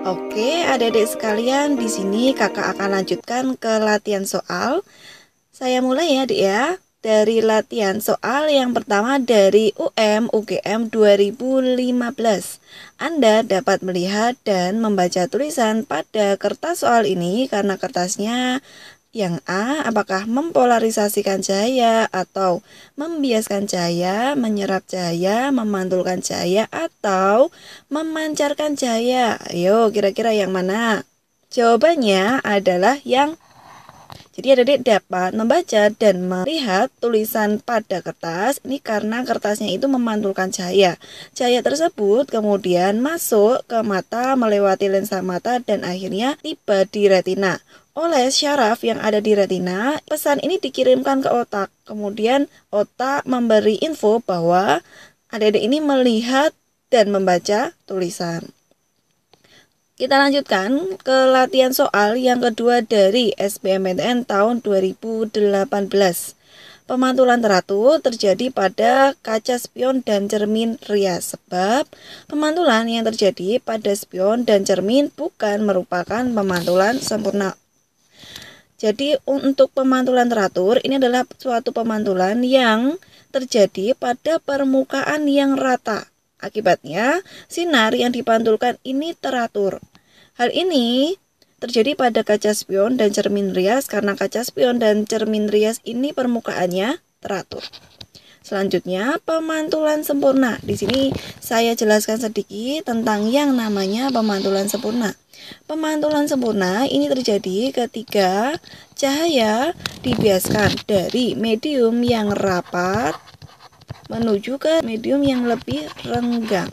Oke, adik-adik sekalian, di sini kakak akan lanjutkan ke latihan soal. Saya mulai ya, adik ya. Dari latihan soal yang pertama dari UGM 2015. Anda dapat melihat dan membaca tulisan pada kertas soal ini karena kertasnya yang A, apakah mempolarisasikan cahaya atau membiaskan cahaya, menyerap cahaya, memantulkan cahaya, atau memancarkan cahaya? Ayo, kira-kira yang mana? Jawabannya adalah yang jadi adik-adik dapat membaca dan melihat tulisan pada kertas ini karena kertasnya itu memantulkan cahaya. Cahaya tersebut kemudian masuk ke mata melewati lensa mata dan akhirnya tiba di retina. Oleh syaraf yang ada di retina, pesan ini dikirimkan ke otak. Kemudian otak memberi info bahwa adik-adik ini melihat dan membaca tulisan. Kita lanjutkan ke latihan soal yang kedua dari SBMPTN tahun 2018. Pemantulan teratur terjadi pada kaca spion dan cermin rias. Sebab pemantulan yang terjadi pada spion dan cermin bukan merupakan pemantulan sempurna. Jadi untuk pemantulan teratur ini adalah suatu pemantulan yang terjadi pada permukaan yang rata. Akibatnya, sinar yang dipantulkan ini teratur. Hal ini terjadi pada kaca spion dan cermin rias karena kaca spion dan cermin rias ini permukaannya teratur. Selanjutnya, pemantulan sempurna. Di sini saya jelaskan sedikit tentang yang namanya pemantulan sempurna. Pemantulan sempurna ini terjadi ketika cahaya dibiaskan dari medium yang rapat menuju ke medium yang lebih renggang.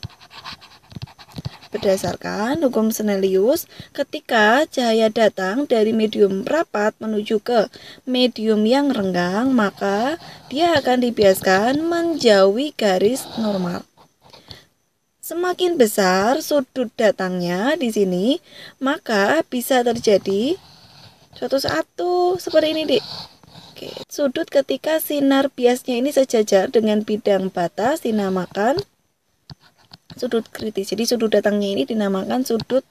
Berdasarkan hukum Snellius, ketika cahaya datang dari medium rapat menuju ke medium yang renggang, maka dia akan dibiaskan menjauhi garis normal. Semakin besar sudut datangnya di sini, maka bisa terjadi suatu saat seperti ini, Dik. Oke, sudut ketika sinar biasnya ini sejajar dengan bidang batas dinamakan sudut kritis. Jadi sudut datangnya ini dinamakan sudut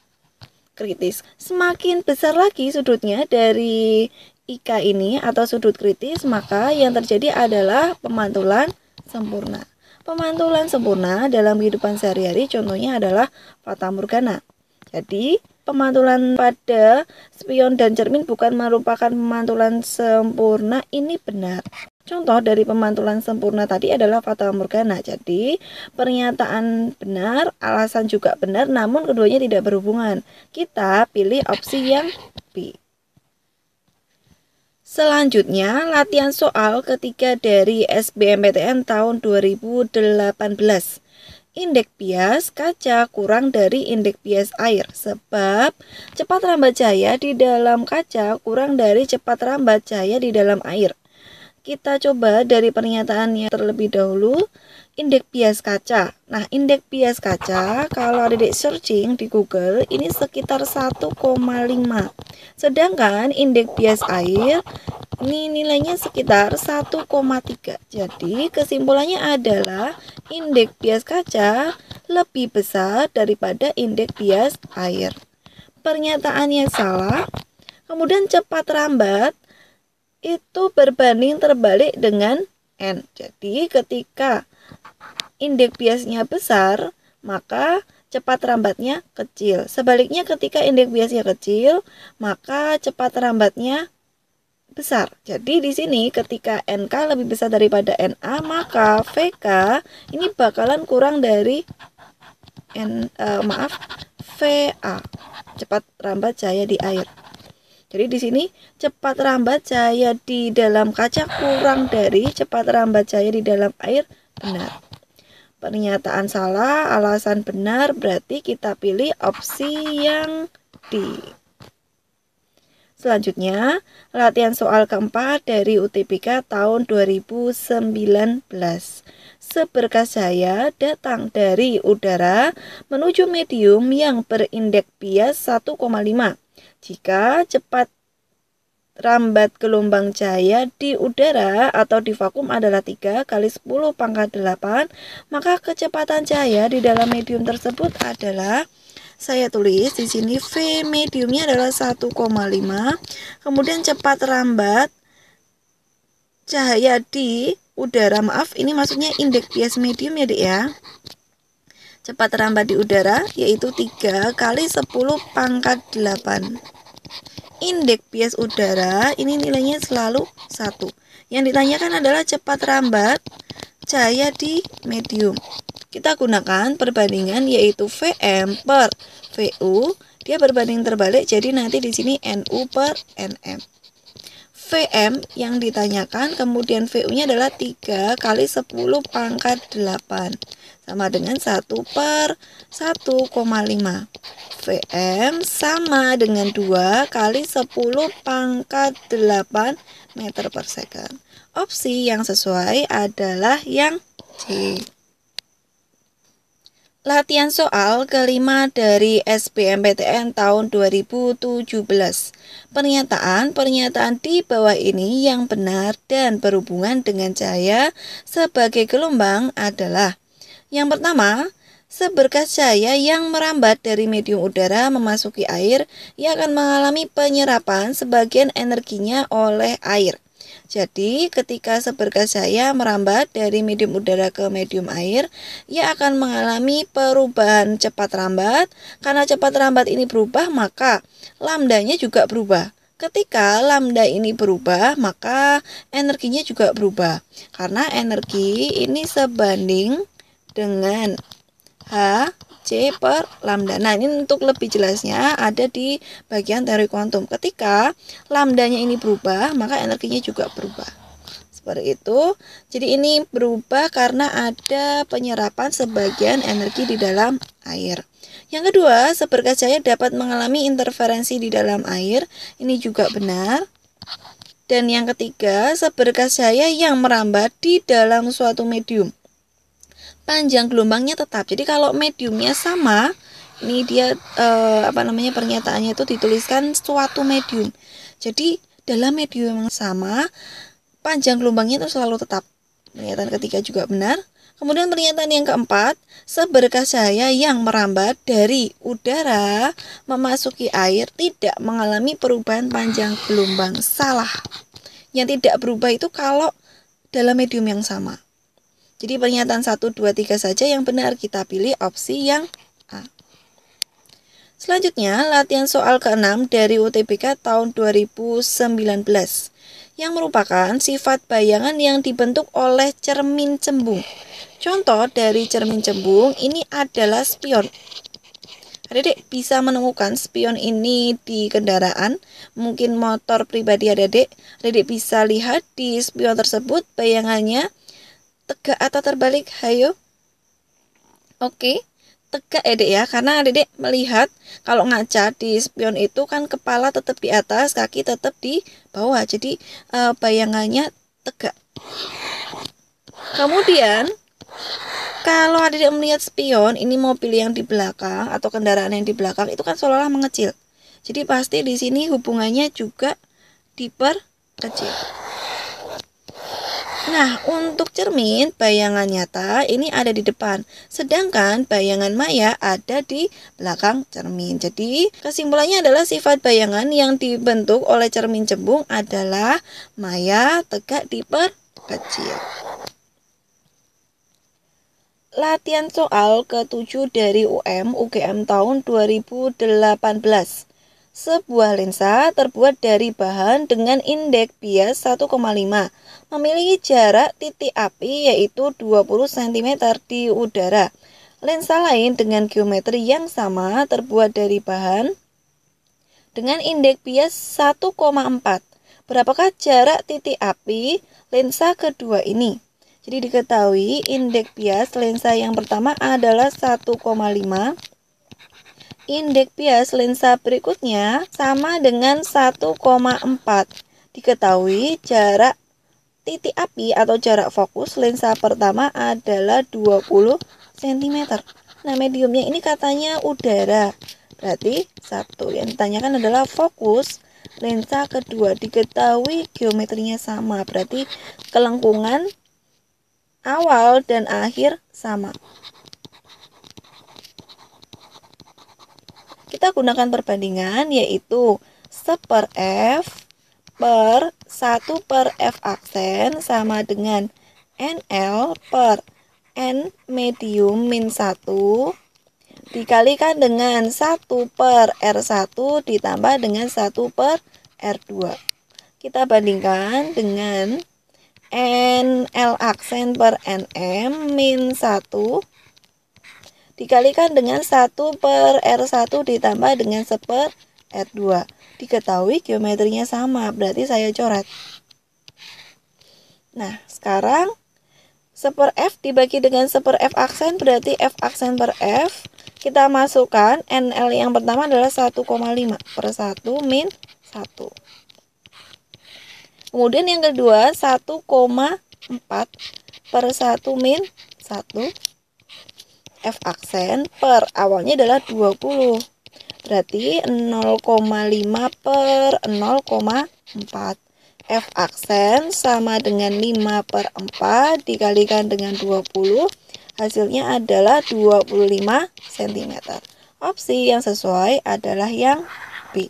kritis. Semakin besar lagi sudutnya dari IK ini atau sudut kritis, maka yang terjadi adalah pemantulan sempurna. Pemantulan sempurna dalam kehidupan sehari-hari contohnya adalah fatamorgana. Jadi pemantulan pada spion dan cermin bukan merupakan pemantulan sempurna, ini benar. Contoh dari pemantulan sempurna tadi adalah fatamorgana. Jadi pernyataan benar, alasan juga benar, namun keduanya tidak berhubungan. Kita pilih opsi yang B. Selanjutnya, latihan soal ketiga dari SBMPTN tahun 2018. Indeks bias kaca kurang dari indeks bias air. Sebab cepat rambat cahaya di dalam kaca kurang dari cepat rambat cahaya di dalam air. Kita coba dari pernyataannya terlebih dahulu. Indeks bias kaca. Nah, indeks bias kaca kalau adik searching di Google ini sekitar 1,5. Sedangkan indeks bias air ini nilainya sekitar 1,3. Jadi kesimpulannya adalah indeks bias kaca lebih besar daripada indeks bias air. Pernyataannya salah. Kemudian cepat rambat itu berbanding terbalik dengan N. Jadi ketika indeks biasnya besar, maka cepat rambatnya kecil. Sebaliknya ketika indeks biasnya kecil, maka cepat rambatnya besar. Jadi di sini ketika NK lebih besar daripada NA, maka VK ini bakalan kurang dari VA, cepat rambat cahaya di air. Jadi di sini cepat rambat cahaya di dalam kaca kurang dari cepat rambat cahaya di dalam air, benar. Pernyataan salah, alasan benar, berarti kita pilih opsi yang D. Selanjutnya, latihan soal keempat dari UTBK tahun 2019. Seberkas cahaya datang dari udara menuju medium yang berindeks bias 1,5. Jika cepat rambat gelombang cahaya di udara atau di vakum adalah 3 kali 10 pangkat 8, maka kecepatan cahaya di dalam medium tersebut adalah saya tulis di sini V mediumnya adalah 1,5. Kemudian cepat rambat cahaya di udara, maaf ini maksudnya indeks bias medium ya Dek ya. Cepat rambat di udara yaitu 3 kali 10 pangkat 8. Indeks bias udara ini nilainya selalu 1. Yang ditanyakan adalah cepat rambat cahaya di medium. Kita gunakan perbandingan yaitu Vm per Vu. Dia berbanding terbalik, jadi nanti di sini Nu per Nm. Vm yang ditanyakan, kemudian Vu-nya adalah 3 kali 10 pangkat 8. Sama dengan 1 per 1,5. Vm sama dengan 2 kali 10 pangkat 8 meter per second. Opsi yang sesuai adalah yang C. Latihan soal kelima dari SBMPTN tahun 2017. Pernyataan di bawah ini yang benar dan berhubungan dengan cahaya sebagai gelombang adalah: yang pertama, seberkas cahaya yang merambat dari medium udara memasuki air, ia akan mengalami penyerapan sebagian energinya oleh air. Jadi, ketika seberkas cahaya merambat dari medium udara ke medium air, ia akan mengalami perubahan cepat rambat. Karena cepat rambat ini berubah, maka lambdanya juga berubah. Ketika lambda ini berubah, maka energinya juga berubah. Karena energi ini sebanding dengan H C per lambda. Nah, ini untuk lebih jelasnya ada di bagian teori kuantum. Ketika lambdanya ini berubah, maka energinya juga berubah. Seperti itu. Jadi ini berubah karena ada penyerapan sebagian energi di dalam air. Yang kedua, seberkas cahaya dapat mengalami interferensi di dalam air. Ini juga benar. Dan yang ketiga, seberkas cahaya yang merambat di dalam suatu medium, panjang gelombangnya tetap. Jadi kalau mediumnya sama, ini dia pernyataannya itu dituliskan suatu medium. Jadi dalam medium yang sama, panjang gelombangnya itu selalu tetap. Pernyataan ketiga juga benar. Kemudian pernyataan yang keempat, seberkas cahaya yang merambat dari udara memasuki air tidak mengalami perubahan panjang gelombang. Salah. Yang tidak berubah itu kalau dalam medium yang sama. Jadi pernyataan 1, 2, 3 saja yang benar, kita pilih opsi yang A. Selanjutnya, latihan soal ke-6 dari UTBK tahun 2019 yang merupakan sifat bayangan yang dibentuk oleh cermin cembung. Contoh dari cermin cembung ini adalah spion. Adik-adik bisa menemukan spion ini di kendaraan, mungkin motor pribadi adik-adik. Adik-adik bisa lihat di spion tersebut bayangannya tegak atau terbalik, hayo. Oke, tegak ya Dek ya, karena Adik melihat kalau ngaca di spion itu kan kepala tetap di atas, kaki tetap di bawah. Jadi bayangannya tegak. Kemudian kalau Adik melihat spion, ini mobil yang di belakang atau kendaraan yang di belakang itu kan seolah-olah mengecil. Jadi pasti di sini hubungannya juga diperkecil. Nah, untuk cermin, bayangan nyata ini ada di depan, sedangkan bayangan maya ada di belakang cermin. Jadi, kesimpulannya adalah sifat bayangan yang dibentuk oleh cermin cembung adalah maya tegak diperkecil. Latihan soal ke-7 dari UGM tahun 2018. Sebuah lensa terbuat dari bahan dengan indeks bias 1,5 memiliki jarak titik api yaitu 20 cm di udara. Lensa lain dengan geometri yang sama terbuat dari bahan dengan indeks bias 1,4. Berapakah jarak titik api lensa kedua ini? Jadi diketahui indeks bias lensa yang pertama adalah 1,5. Indeks bias lensa berikutnya sama dengan 1,4. Diketahui jarak titik api atau jarak fokus lensa pertama adalah 20 cm. Nah, mediumnya ini katanya udara. Berarti 1. Yang ditanyakan adalah fokus lensa kedua. Diketahui geometrinya sama. Berarti kelengkungan awal dan akhir sama. Kita gunakan perbandingan yaitu 1/f per 1/f aksen sama dengan NL per N medium min 1 dikalikan dengan 1/R1 ditambah dengan 1/R2. Kita bandingkan dengan NL aksen per NM min 1 dikalikan dengan 1/R1 ditambah dengan 1/R2. Diketahui geometrinya sama, berarti saya coret. Nah, sekarang 1/f dibagi dengan 1/f aksen, berarti F aksen per F. Kita masukkan NL yang pertama adalah 1,5 per 1 min 1. Kemudian yang kedua 1,4 per 1 min 1. F aksen per awalnya adalah 20. Berarti 0,5 per 0,4. F aksen sama dengan 5/4 dikalikan dengan 20. Hasilnya adalah 25 cm. Opsi yang sesuai adalah yang B.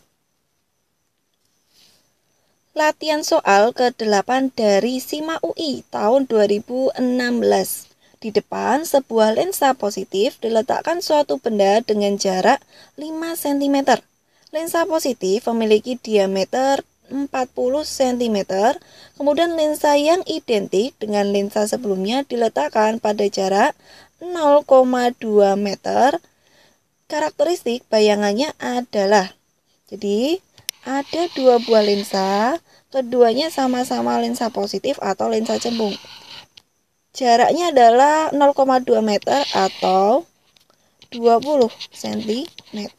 Latihan soal ke-8 dari SIMA UI tahun 2016. Di depan sebuah lensa positif diletakkan suatu benda dengan jarak 5 cm. Lensa positif memiliki diameter 40 cm. Kemudian lensa yang identik dengan lensa sebelumnya diletakkan pada jarak 0,2 meter. Karakteristik bayangannya adalah, jadi ada dua buah lensa, keduanya sama-sama lensa positif atau lensa cembung. Jaraknya adalah 0,2 meter atau 20 cm.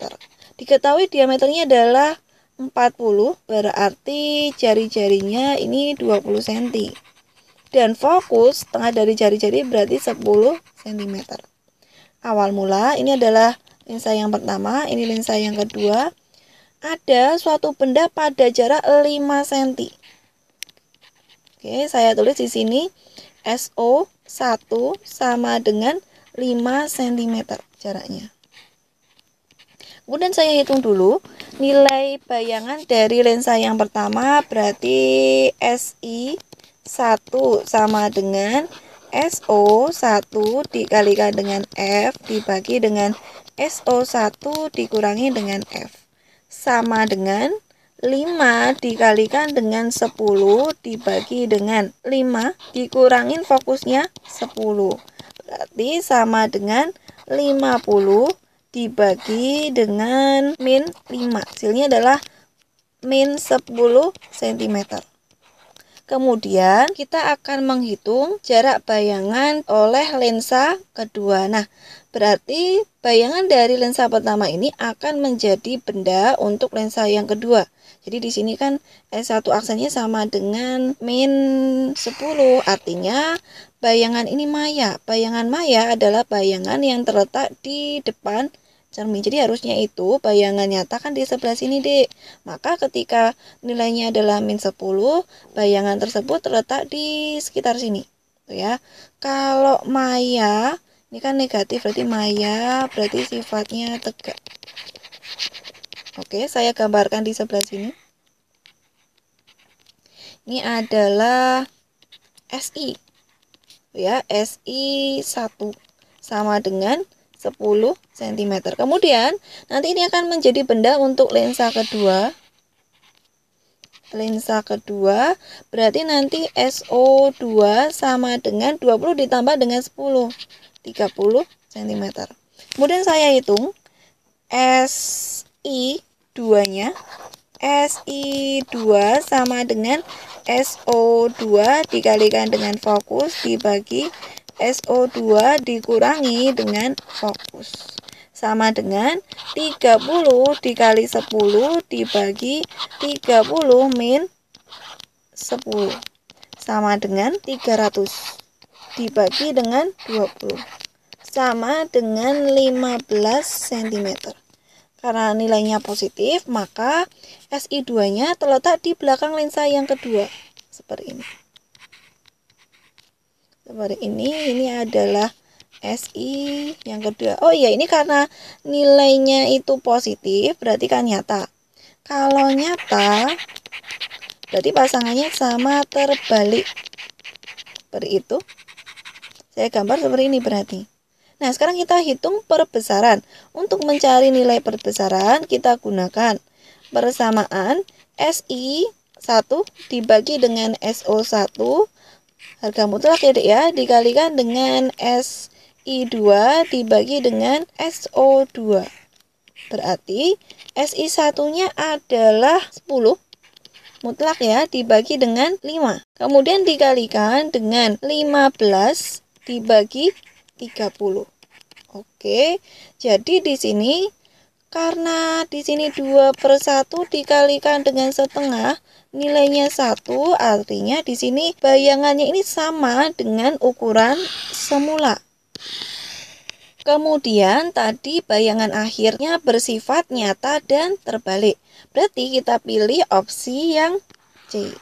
Diketahui diameternya adalah 40, berarti jari-jarinya ini 20 cm. Dan fokus tengah dari jari-jari berarti 10 cm. Awal mula ini adalah lensa yang pertama, ini lensa yang kedua. Ada suatu benda pada jarak 5 cm. Oke, saya tulis di sini SO1 sama dengan 5 cm jaraknya. Kemudian saya hitung dulu nilai bayangan dari lensa yang pertama, berarti SI1 sama dengan SO1 dikalikan dengan F dibagi dengan SO1 dikurangi dengan F. Sama dengan 5 dikalikan dengan 10 dibagi dengan 5 dikurangin fokusnya 10. Berarti sama dengan 50 dibagi dengan min 5. Hasilnya adalah min 10 cm. Kemudian kita akan menghitung jarak bayangan oleh lensa kedua. Nah, berarti bayangan dari lensa pertama ini akan menjadi benda untuk lensa yang kedua. Jadi di sini kan S1 aksennya sama dengan min 10, artinya bayangan ini maya. Bayangan maya adalah bayangan yang terletak di depan cermin. Jadi harusnya itu bayangan nyata kan di sebelah sini, Dek. Maka ketika nilainya adalah min 10, bayangan tersebut terletak di sekitar sini. Tuh ya. Kalau maya, ini kan negatif, berarti maya berarti sifatnya tegak. Oke, saya gambarkan di sebelah sini. Ini adalah SI. Ya, SI1 sama dengan 10 cm. Kemudian nanti ini akan menjadi benda untuk lensa kedua. Lensa kedua berarti nanti SO2 sama dengan 20 ditambah dengan 10, 30 cm. Kemudian saya hitung SI2-nya. SI2 sama dengan SO2 dikalikan dengan fokus dibagi SO2 dikurangi dengan fokus. Sama dengan 30 dikali 10 dibagi 30 min 10. Sama dengan 300 dibagi dengan 20. Sama dengan 15 cm. Karena nilainya positif, maka SI2-nya terletak di belakang lensa yang kedua. Seperti ini. Seperti ini adalah SI yang kedua. Oh iya, ini karena nilainya itu positif, berarti kan nyata. Kalau nyata, berarti pasangannya sama terbalik. Seperti itu. Saya gambar seperti ini berarti. Nah, sekarang kita hitung perbesaran. Untuk mencari nilai perbesaran, kita gunakan persamaan SI 1 dibagi dengan SO1, harga mutlak ya Dek ya, dikalikan dengan SI2 dibagi dengan SO2. Berarti SI satunya adalah 10 mutlak ya, dibagi dengan 5. Kemudian dikalikan dengan 15 dibagi 30. Oke, jadi di sini karena di sini 2/1 dikalikan dengan setengah, nilainya 1, artinya di sini bayangannya ini sama dengan ukuran semula. Kemudian tadi bayangan akhirnya bersifat nyata dan terbalik. Berarti kita pilih opsi yang C.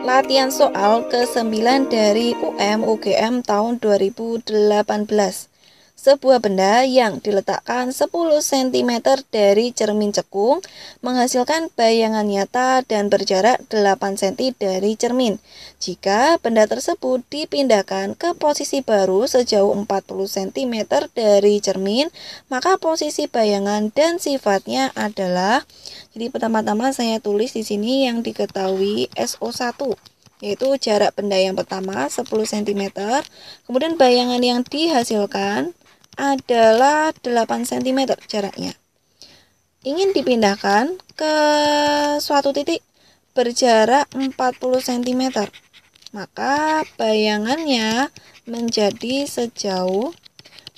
Latihan soal ke-9 dari UGM tahun 2018. Sebuah benda yang diletakkan 10 cm dari cermin cekung menghasilkan bayangan nyata dan berjarak 8 cm dari cermin. Jika benda tersebut dipindahkan ke posisi baru sejauh 40 cm dari cermin, maka posisi bayangan dan sifatnya adalah, jadi pertama-tama saya tulis di sini yang diketahui SO1, yaitu jarak benda yang pertama 10 cm, kemudian bayangan yang dihasilkan adalah 8 cm jaraknya. Ingin dipindahkan ke suatu titik berjarak 40 cm, maka bayangannya menjadi sejauh,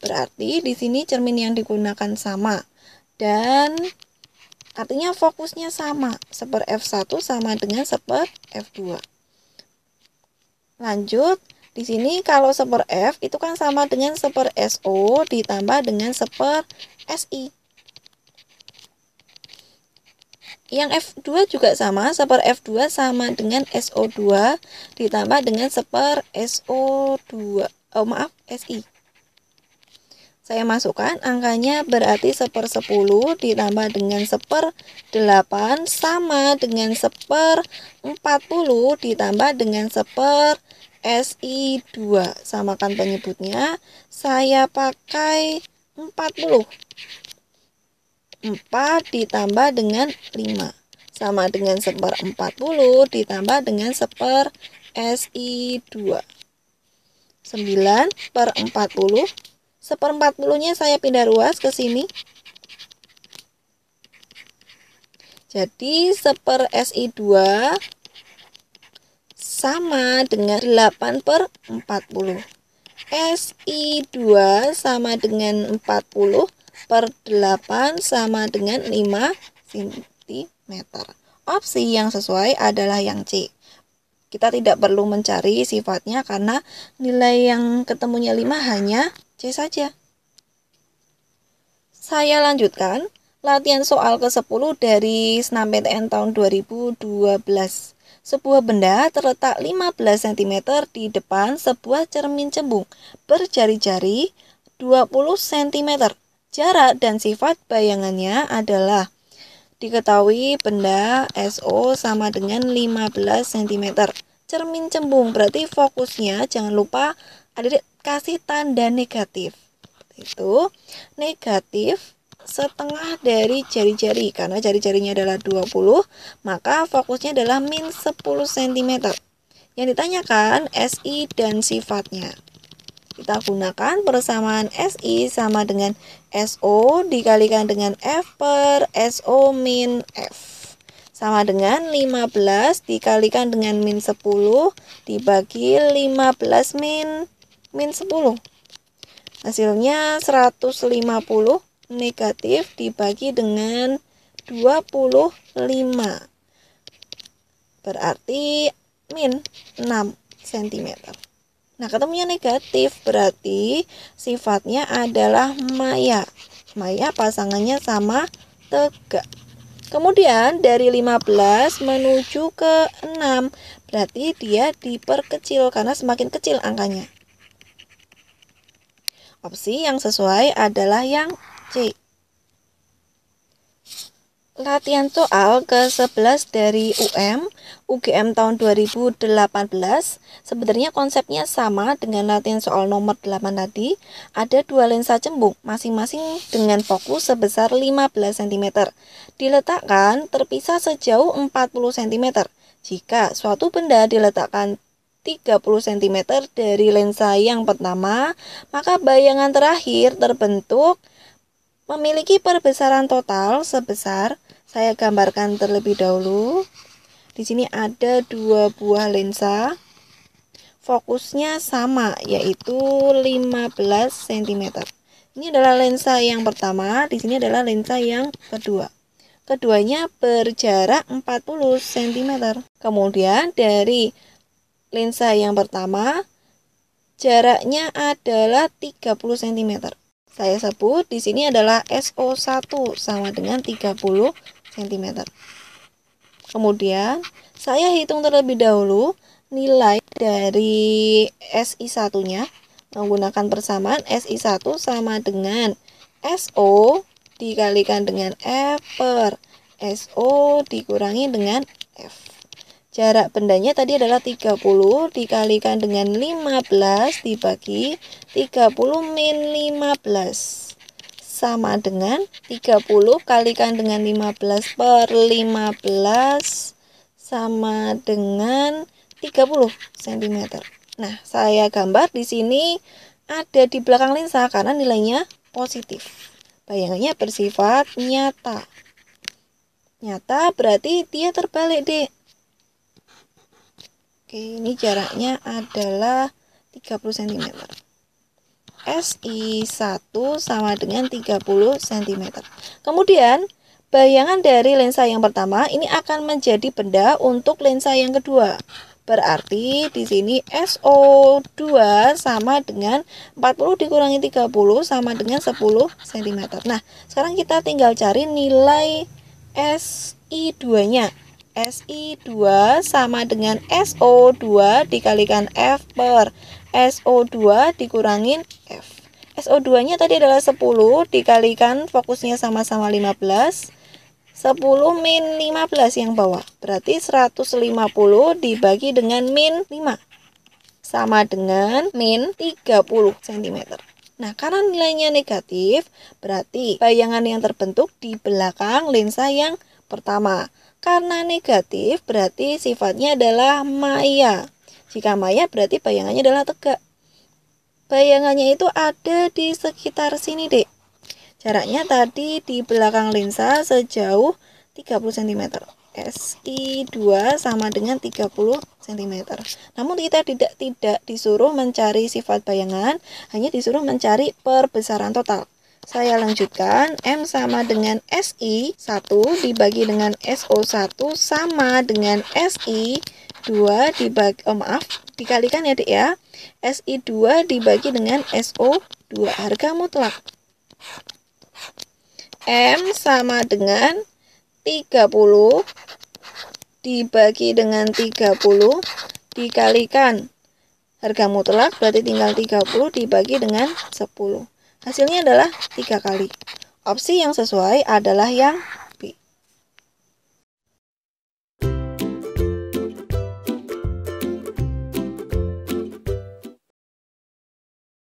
berarti di sini cermin yang digunakan sama dan artinya fokusnya sama, seper F1 sama dengan seper F2. Lanjut, di sini kalau seper F itu kan sama dengan seper SO ditambah dengan seper SI. Yang F2 juga sama, seper F2 sama dengan SO2 ditambah dengan seper SO2. SI. Saya masukkan angkanya, berarti seper 10 ditambah dengan seper 8 sama dengan seper 40 ditambah dengan seper SI2. Samakan penyebutnya, saya pakai 40. 4 ditambah dengan 5 sama dengan seper 40 ditambah dengan seper SI2. 9 per 40. Seper 40-nya saya pindah ruas ke sini. Jadi seper SI2 sama dengan 8 per 40. SI2 sama dengan 40 per 8 sama dengan 5 cm. Opsi yang sesuai adalah yang C. Kita tidak perlu mencari sifatnya karena nilai yang ketemunya 5 hanya C saja. Saya lanjutkan latihan soal ke-10 dari SNMPTN tahun 2012. Sebuah benda terletak 15 cm di depan sebuah cermin cembung berjari-jari 20 cm. Jarak dan sifat bayangannya adalah, diketahui benda SO sama dengan 15 cm. Cermin cembung, berarti fokusnya jangan lupa ada kasih tanda negatif. Itu negatif setengah dari jari-jari, karena jari-jarinya adalah 20, maka fokusnya adalah min 10 cm. Yang ditanyakan SI dan sifatnya. Kita gunakan persamaan SI sama dengan SO dikalikan dengan F per SO min F. Sama dengan 15 dikalikan dengan min 10 dibagi 15 min 10. Hasilnya 150 negatif dibagi dengan 25. Berarti min 6 cm. Nah, ketemunya negatif, berarti sifatnya adalah maya. Maya pasangannya sama tegak. Kemudian dari 15 menuju ke 6, berarti dia diperkecil karena semakin kecil angkanya. Opsi yang sesuai adalah yang C. Latihan soal ke-11 dari UGM tahun 2018. Sebenarnya konsepnya sama dengan latihan soal nomor 8 tadi. Ada dua lensa cembung, masing-masing dengan fokus sebesar 15 cm. Diletakkan terpisah sejauh 40 cm. Jika suatu benda diletakkan 30 cm dari lensa yang pertama, maka bayangan terakhir terbentuk memiliki perbesaran total sebesar, saya gambarkan terlebih dahulu. Di sini ada dua buah lensa. Fokusnya sama, yaitu 15 cm. Ini adalah lensa yang pertama, di sini adalah lensa yang kedua. Keduanya berjarak 40 cm. Kemudian dari lensa yang pertama, jaraknya adalah 30 cm. Saya sebut di sini adalah SO1 sama dengan 30 cm. Kemudian saya hitung terlebih dahulu nilai dari SI1-nya menggunakan persamaan SI1 sama dengan SO dikalikan dengan F per SO dikurangi dengan F. Jarak bendanya tadi adalah 30 dikalikan dengan 15 dibagi 30 min 15 sama dengan 30 kalikan dengan 15 per 15 sama dengan 30 cm. Nah, saya gambar di sini ada di belakang lensa karena nilainya positif. Bayangannya bersifat nyata. Nyata berarti dia terbalik, Dek. Oke, ini jaraknya adalah 30 cm. SI1 sama dengan 30 cm. Kemudian, bayangan dari lensa yang pertama ini akan menjadi benda untuk lensa yang kedua. Berarti di sini SO2 sama dengan 40 dikurangi 30 sama dengan 10 cm. Nah, sekarang kita tinggal cari nilai SI2-nya. SI2 sama dengan SO2 dikalikan F per SO2 dikurangin F. SO2-nya tadi adalah 10 dikalikan fokusnya sama-sama 15. 10 min 15 yang bawah. Berarti 150 dibagi dengan min 5. Sama dengan min 30 cm. Nah, karena nilainya negatif, berarti bayangan yang terbentuk di belakang lensa yang pertama. Karena negatif berarti sifatnya adalah maya. Jika maya berarti bayangannya adalah tegak. Bayangannya itu ada di sekitar sini, Dek. Jaraknya tadi di belakang lensa sejauh 30 cm. SI2 sama dengan 30 cm. Namun kita tidak disuruh mencari sifat bayangan, hanya disuruh mencari perbesaran total. Saya lanjutkan, M sama dengan SI1 dibagi dengan SO1 sama dengan SI2 dikalikan ya, Dek ya. SI2 dibagi dengan SO2, harga mutlak. M sama dengan 30 dibagi dengan 30 dikalikan harga mutlak, berarti tinggal 30 dibagi dengan 10. Hasilnya adalah 3 kali. Opsi yang sesuai adalah yang